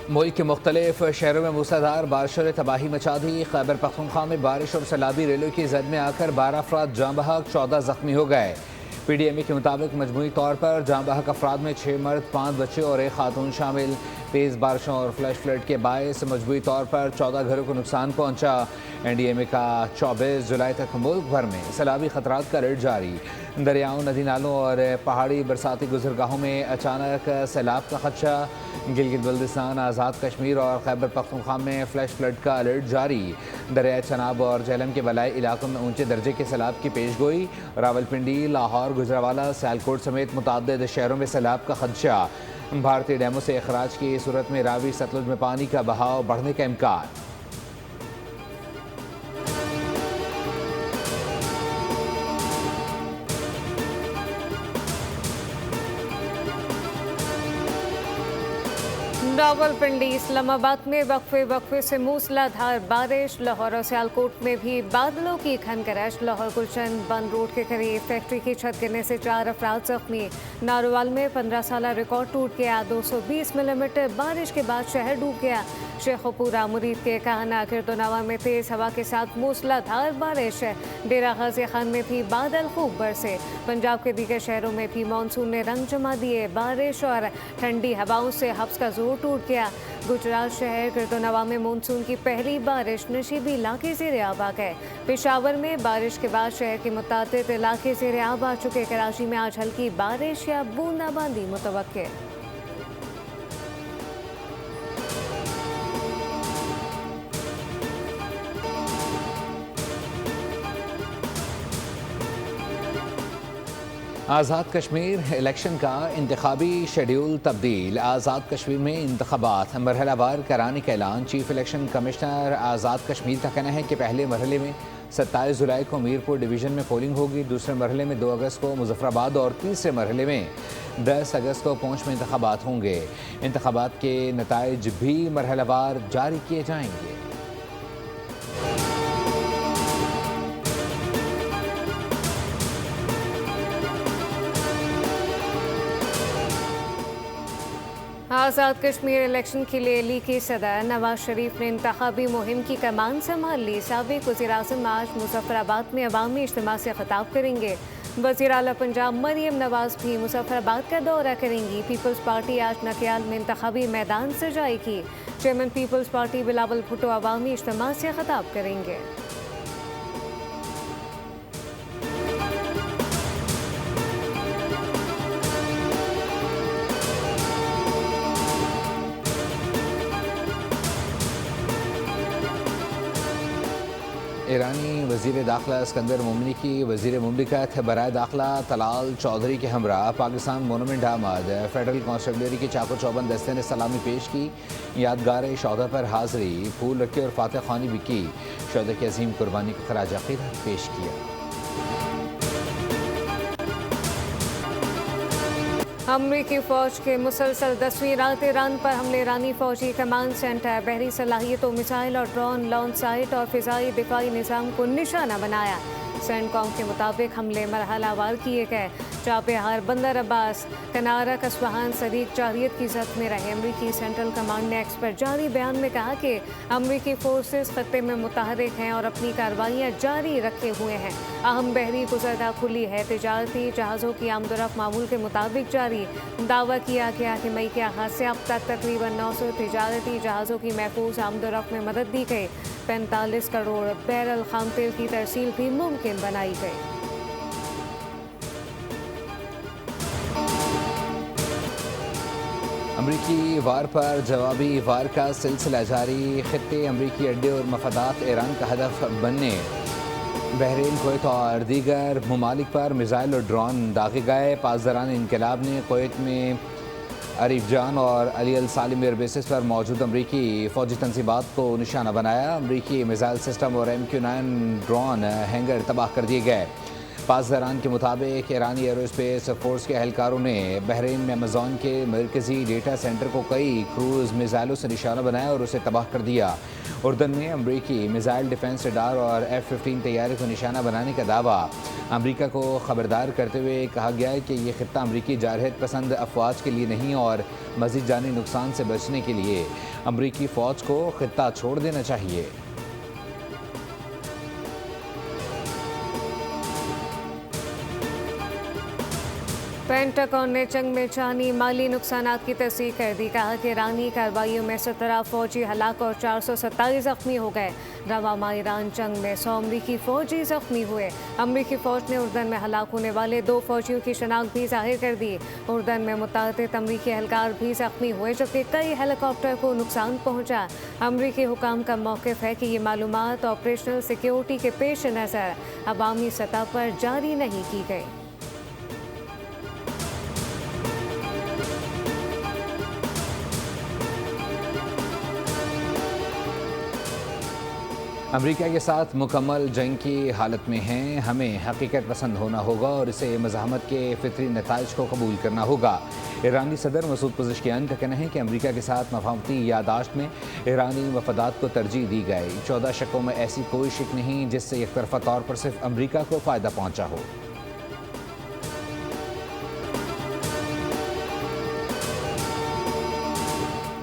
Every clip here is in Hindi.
मुल्क के मुख्तलिफ शहरों में मूसलाधार बारिशों ने तबाही मचा दी। खैबर पख्तूनख्वा में बारिश और सैलाबी रेलों की जद में आकर 12 अफराद जाँ बहक, 14 जख्मी हो गए। PDMA के मुताबिक मजमूई तौर पर जाँ बहक अफराद में 6 मर्द, 5 बच्चे और 1 खातून शामिल। तेज़ बारिशों और फ्लैश फ्लड के बायस मजमूई तौर पर 14 घरों को नुकसान पहुंचा। NDMA का 24 जुलाई तक मुल्क भर में सैलाबी खतरात का अलर्ट जारी। दरियाओं, नदी नालों और पहाड़ी बरसाती गुजरगाहों में अचानक सैलाब का खदशा। गिलगित बल्दिस्तान, आज़ाद कश्मीर और खैबर पख्तूनख्वा में फ्लैश फ्लड का अलर्ट जारी। दरिया चनाब और झेलम के बलाई इलाकों में ऊंचे दर्जे के सैलाब की पेश गोई। रावलपिंडी, लाहौर, गुजरावाला, सियालकोट समेत मुतअद्दिद शहरों में सैलाब का खदशा। भारतीय डैमों से अखराज की सूरत में रावी सतलुज में पानी का बहाव बढ़ने का इम्कान। रावलपिंडी, इस्लामाबाद में वक्फे से मूसलाधार बारिश। लाहौर और सियालकोट में भी बादलों की खनकरश। लाहौर गुलशन बंद रोड के करीब फैक्ट्री की छत गिरने से 4 अफराद जख्मी। नारोवाल में 15 साल रिकॉर्ड टूट गया। 220 मिलीमीटर बारिश के बाद शहर डूब गया। शेखपुरा मुरीद के कहना किरदोनवा में तेज हवा के साथ मूसलाधार बारिश। डेरा गाजी खान में भी बादल खूब बरसे। पंजाब के दीगर शहरों में भी मानसून ने रंग जमा दिए। बारिश और ठंडी हवाओं से हब्स का जोर टूट गया। गुजरात शहर किरदोनवा में मानसून की पहली बारिश नशीबी इलाके ज़ेरे आब आ गए। पेशावर में बारिश के बाद शहर के मुताबिक इलाके ज़ेरे आब आ चुके। कराची में आज हल्की बारिश या बूंदाबांदी मुतवक्के। आज़ाद कश्मीर इलेक्शन का इंतखाबी शेड्यूल तब्दील। आज़ाद कश्मीर में इंतखाबात मरहलावार कराने का ऐलान। Chief election commissioner Azad Kashmir का कहना है कि पहले मरहले में 27 जुलाई को मीरपुर डिवीज़न में पोलिंग होगी। दूसरे मरहले में 2 अगस्त को मुजफ्फराबाद और तीसरे मरहले में 10 अगस्त को पुंछ में इंतखाबात होंगे। इंतखाबात के नताइज भी मरहलावार जारी किए जाएंगे। आज़ाद कश्मीर इलेक्शन के लिए लीगी सदर नवाज शरीफ ने इंतखाबी मुहिम की कमान संभाल ली। साबिक वज़ीर-ए-आज़म आज मुजफ्फराबाद में अवामी इज्तिमा से खिताब करेंगे। वज़ीर आला पंजाब मरियम नवाज भी मुजफ्फराबाद का दौरा करेंगी। पीपल्स पार्टी आज नकियाल में इंतखाबी मैदान सजाएगी। चेयरमैन पीपल्स पार्टी बिलावल भुट्टो अवामी इज्तिमा से खिताब करेंगे। ईरानी वज़ीर दाखिला इस्कंदर मोमिनी की वज़ीर मुमलिकत बराए दाखिला तलाल चौधरी के हमरा पाकिस्तान मोनूमेंट आमद। फेडरल कॉन्स्टेबलरी के चाको चौबंद दस्ते ने सलामी पेश की। यादगार शौदा पर हाज़री, फूल रखे और फातह ख़्वानी भी की। शौदा की अजीम कुर्बानी को खराज अक़ीदत पेश किया। अमरीकी फ़ौज के मुसलसल 10वीं रात ईरान पर हमले। ईरानी फ़ौजी कमांड सेंटर, बहरी सलाहियतों, मिसाइल और ड्रोन लॉन्च साइट और फ़िज़ाई दिफाई निज़ाम को निशाना बनाया। सेंटकॉम के मुताबिक हमले मरहलावार किए गए। चाबहार, बंदर अब्बास, कनारा, कसवाहान सदीक जारियत की जद में रहे। अमरीकी सेंट्रल कमांड ने एक्स पर जारी बयान में कहा कि अमरीकी फोर्सेस खत्ते में मुतहरिक हैं और अपनी कार्रवाइयाँ जारी रखे हुए हैं। अहम बहरी गुजरगाह खुली है। तिजारती जहाज़ों की आमदोरफ्त मामूल के मुताबिक जारी। दावा किया गया कि मई के आगाज़ से अब तक तकरीबन 900 तिजारती जहाज़ों की महफूज आमदोरफ्त में मदद दी गई। 45 करोड़ बैरल खाम तेल की तरसील भी मुमकिन बनाई गई। अमरीकी वार पर जवाबी वार का सिलसिला जारी। खित्ते अमरीकी अड्डे और मफादात ईरान का हदफ बनने। बहरीन, कुवैत और दीगर ममालिक पर मिसाइल और ड्रोन दागे गए। पासदारान इनकलाब ने कुवैत में अरीफ जान और अली अल सालिम एयर बेसिस पर मौजूद अमरीकी फ़ौजी तनसीबात को निशाना बनाया। अमरीकी मिसाइल सिस्टम और MQ-9 ड्रोन हैंगर तबाह कर दिए गए। पासदारान के मुताबिक ईरानी एरोस्पेस फोर्स के एहलकारों ने बहरीन में अमेज़न के मरकजी डेटा सेंटर को कई क्रूज़ मिसाइलों से निशाना बनाया और उसे तबाह कर दिया। उर्दन में अमरीकी मिसाइल डिफेंस रडार और F-15 तैयारी को निशाना बनाने का दावा। अमरीका को खबरदार करते हुए कहा गया है कि यह खित्ता अमरीकी जारहत पसंद अफवाज के लिए नहीं और मज़ीद जानी नुकसान से बचने के लिए अमरीकी फ़ौज को खित्ता छोड़ देना चाहिए। पेंटागन ने जंग में जानी माली नुकसानात की तस्दीक कर दी। कहा कि ईरानी कार्रवाइयों में 17 फौजी हलाक और 427 जख्मी हो गए। रवा माह ईरान जंग में 100 अमरीकी फौजी जख्मी हुए। अमरीकी फौज ने उर्दन में हलाक होने वाले 2 फौजियों की शनाख्त भी जाहिर कर दी। उर्दन में मुतअद्दिद अमरीकी एहलकार भी जख्मी हुए जबकि कई हेलीकॉप्टर को नुकसान पहुंचा। अमरीकी हुकाम का मौक़िफ़ है कि ये मालूमात ऑपरेशनल सिक्योरिटी के पेश नज़र अवामी सतह पर जारी नहीं की गई। अमरीका के साथ मुकम्मल जंग की हालत में हैं। हमें हकीकत पसंद होना होगा और इसे मज़ाहमत के फितरी नताइज को कबूल करना होगा। ईरानी सदर मसूद पज़ेश्कियान का कहना है कि अमरीका के साथ मफाहमती यादाश्त में ईरानी मफादात को तरजीह दी गई। 14 शकों में ऐसी कोई शिक नहीं जिससे एक तरफा तौर पर सिर्फ अमरीका को फ़ायदा पहुँचा हो।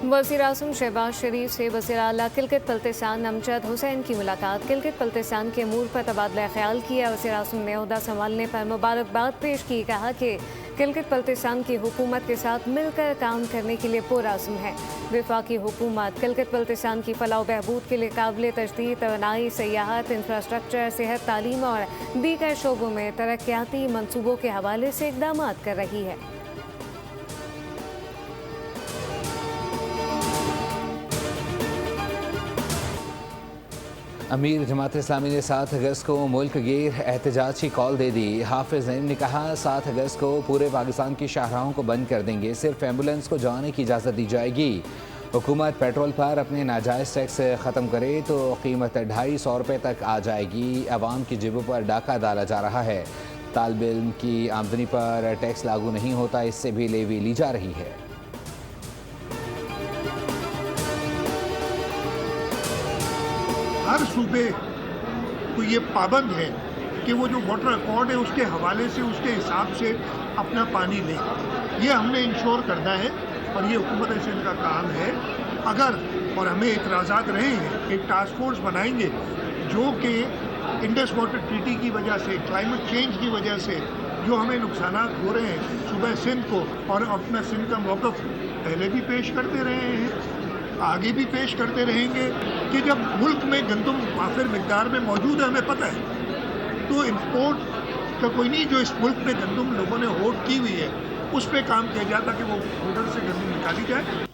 वज़ीर आज़म शहबाज शरीफ से वज़ीर आला गिलगित बल्तिस्तान अमजद हुसैन की मुलाकात। गिलगित बल्तिस्तान के अमूर पर तबादला ख्याल किया। वज़ीर आज़म ने ओहदा संभालने पर मुबारकबाद पेश की। कहा कि गिलगित बल्तिस्तान की हुकूमत के साथ मिलकर काम करने के लिए पुरअज़्म है। वफाकी हुकूमत गिलगित बल्तिस्तान की फलाह बहबूद के लिए काबिल तजदीद तवानाई, सयाहत, इंफ्रास्ट्रक्चर, सेहत, तालीम और दीगर शोबों में तरक्याती मनसूबों के हवाले से इक़दाम कर रही है। अमीर जमात इस्लामी ने 7 अगस्त को मुल्क गिर एहतजाज की कॉल दे दी। हाफिज नईम ने कहा 7 अगस्त को पूरे पाकिस्तान की शाहराहों को बंद कर देंगे, सिर्फ एम्बुलेंस को जाने की इजाज़त दी जाएगी। हुकूमत पेट्रोल पर अपने नाजायज़ टैक्स ख़त्म करे तो कीमत 250 रुपये तक आ जाएगी। अवाम की जेबों पर डाका डाला जा रहा है। तालिब इल्म की आमदनी पर टैक्स लागू नहीं होता, इससे भी लेवी ली जा रही है। हर सूबे को ये पाबंद है कि वो जो वाटर अकॉर्ड है उसके हवाले से उसके हिसाब से अपना पानी लें। ये हमने इंश्योर करना है और ये हुकूमत सिंध का काम है। अगर और हमें इतराज़ात रहे हैं, एक टास्क फोर्स बनाएंगे जो कि इंडस वाटर ट्रीटी की वजह से, क्लाइमेट चेंज की वजह से जो हमें नुकसानात हो रहे हैं सुबह सिंध को, और अपना सिंध का मौक़िफ़ पहले भी पेश करते रहे हैं, आगे भी पेश करते रहेंगे कि जब मुल्क में गंदम वाफिर मिकदार में मौजूद है, हमें पता है, तो इंपोर्ट का कोई नहीं। जो इस मुल्क में गंदम लोगों ने होल्ड की हुई है उस पर काम किया जाता कि वो बॉर्डर से गंदम निकाली जाए।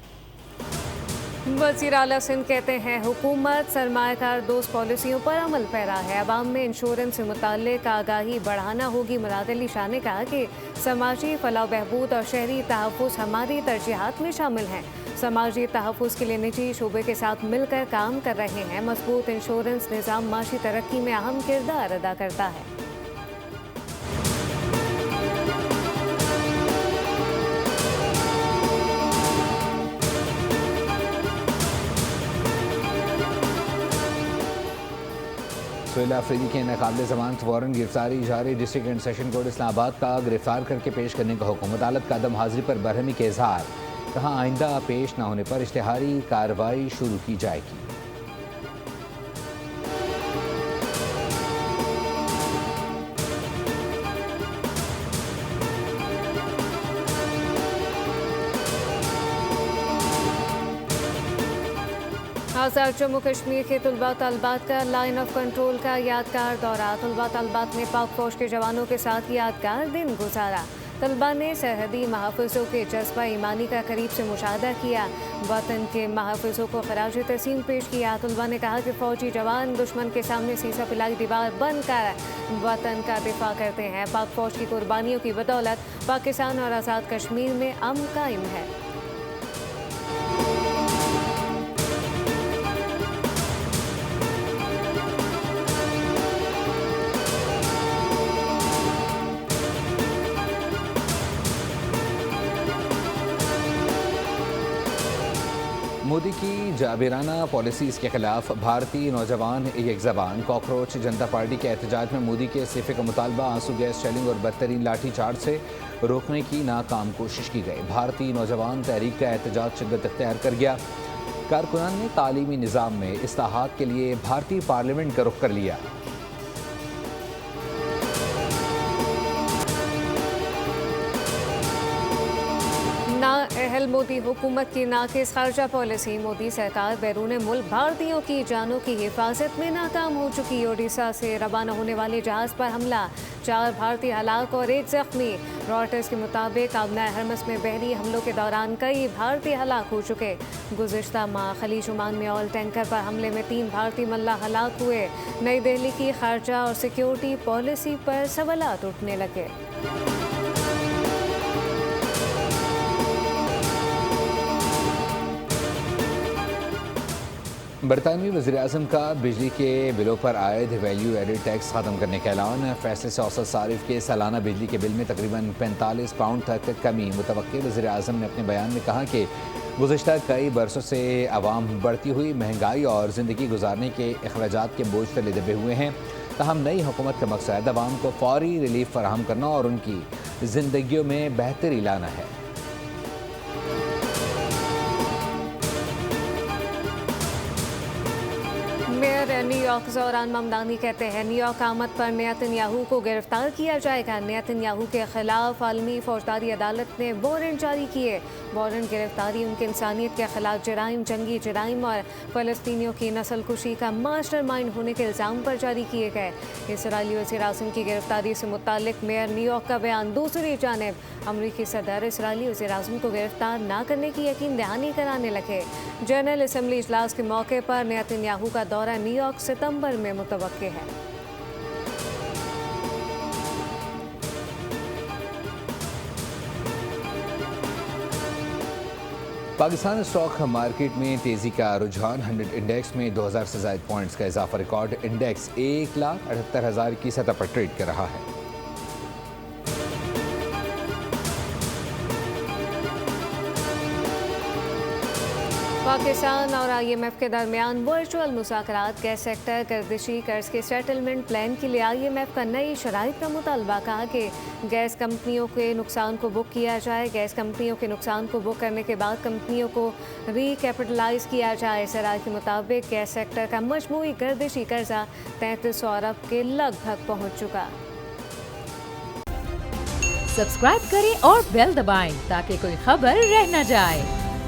वज़ीर आला सिंध कहते हैं हुकूमत सरमायाकार दोस्त पॉलिसियों पर अमल पैरा है। अवाम में इंश्योरेंस से मुताल्लिक़ आगाही बढ़ाना होगी। मुराद अली शाह ने कहा कि समाजी फलाह बहबूद और शहरी तहफ़्फ़ुज़ हमारी तरजीहात में शामिल हैं। समाजी तहफ़्फ़ुज़ के लिए निजी शोबे के साथ मिलकर काम कर रहे हैं। मज़बूत इंश्योरेंस निज़ाम माशी तरक्की में अहम किरदार अदा करता है। सोहेल अफरीदी के नाकाबिल ज़मानत वारंट गिरफ्तारी जारी। District and session court Islamabad का गिरफ्तार करके पेश करने का हुक्म। अदालत का अदम हाजिरी पर बरहमी के इजहार। कहा आइंदा पेश न होने पर इश्तिहारी कार्रवाई शुरू की जाएगी। आज़ाद जम्मू कश्मीर के तलबा तलबात का लाइन ऑफ कंट्रोल का यादगार दौरा। तलबा तलबात ने पाक फौज के जवानों के साथ यादगार दिन गुजारा। तलबा ने सरहदी महाफिजों के जज्बा ईमानी का करीब से मुशाहदा किया। वतन के महाफिजों को खराज तस्लीम पेश किया। तलबा ने कहा कि फौजी जवान दुश्मन के सामने सीसा पिलाई दीवार बनकर वतन का दिफा करते हैं। पाक फौज की कुर्बानियों की बदौलत पाकिस्तान और आज़ाद कश्मीर में अमन कायम है। मोदी की जाबिराना पॉलिसीज़ के खिलाफ भारतीय नौजवान एक ज़बान कॉकरोच जनता पार्टी के एहतजाज में मोदी के इस्तीफे का मुतालबा आंसू गैस शेलिंग और बदतरीन लाठीचार्ज से रोकने की नाकाम कोशिश की गई। भारतीय नौजवान तहरीक का एहतजाज शिद्दत इख्तियार कर गया। कारकुनान ने तालीमी निज़ाम में इस्लाहात के लिए भारतीय पार्लियामेंट का रुख कर लिया। नाअहल मोदी हुकूमत की नाकिस खारजा पॉलिसी। मोदी सरकार बैरून मुल्क भारतीयों की जानों की हिफाजत में नाकाम हो चुकी। ओडिशा से रवाना होने वाले जहाज़ पर हमला, 4 भारतीय हलाक और 1 जख्मी। रॉयटर्स के मुताबिक आबना हरमस में बहरी हमलों के दौरान कई भारतीय हलाक हो चुके। गुज़िश्ता माह खलीज ओमान में ऑयल टैंकर पर हमले में 3 भारतीय मल्लाह हलाक हुए। नई दिल्ली की खारजा और सिक्योरिटी पॉलिसी पर सवालात उठने लगे। बरतानवी वज़ीर-ए-आज़म का बिजली के बिलों पर आयद वैल्यू एडेड टैक्स ख़त्म करने का ऐलान। फैसले से औसत सारिफ के सालाना बिजली के बिल में तकरीबन 45 पाउंड तक कमी मुतवक्के। वज़ीर-ए-आज़म ने अपने बयान में कहा कि गुज़िश्ता कई बरसों से आवाम बढ़ती हुई महंगाई और ज़िंदगी गुजारने के अखराजात के बोझ तले दबे हुए हैं। ताहम नई हुकूमत का मकसद आवाम को फौरी रिलीफ फराहम करना और उनकी ज़िंदगियों में बेहतरी लाना है। मेयर न्यूयॉर्क ज़ोरान ममदानी कहते हैं न्यूयॉर्क आमद पर नेतन्याहू को गिरफ्तार किया जाएगा। नेतन्याहू के खिलाफ आलमी फौजदारी अदालत ने वारंट जारी किए। वारंट गिरफ्तारी उनके इंसानियत के खिलाफ जराइम, जंगी जराइम और फ़लस्तीनियों की नस्लकुशी का मास्टरमाइंड होने के इल्ज़ाम पर जारी किए गए। इसराइली वज़ीर-ए-आज़म की गिरफ्तारी से मुताल्लिक मेयर न्यूयॉर्क का बयान। दूसरी जानिब अमरीकी सदर इसराइली वज़ीर-ए-आज़म को गिरफ्तार न करने की यकीन दहानी कराने लगे। जनरल असम्बली इजलास के मौके पर नेतन्याहू का दौरा न्यूयॉर्क सितंबर में मुतवक्के है। पाकिस्तान स्टॉक मार्केट में तेज़ी का रुझान। 100 इंडेक्स में 2000 से ज़ायद पॉइंट्स का इजाफा। रिकॉर्ड इंडेक्स 1,78,000 की सतह पर ट्रेड कर रहा है। पाकिस्तान और IMF के दरमियान वर्चुअल मुज़ाकरात। गैस सेक्टर गर्दिशी कर्ज के सेटलमेंट प्लान के लिए IMF का नई शराइत का मुतालबा। कहा कि गैस कंपनियों के नुकसान को बुक किया जाए। गैस कंपनियों के नुकसान को बुक करने के बाद कंपनियों को रिकैपिटलाइज किया जाए। सराय के मुताबिक गैस सेक्टर का मजमूई गर्दिशी कर्जा 3300 अरब के लगभग पहुँच चुका। सब्सक्राइब करें और बेल दबाएं ताकि कोई खबर रह न जाए।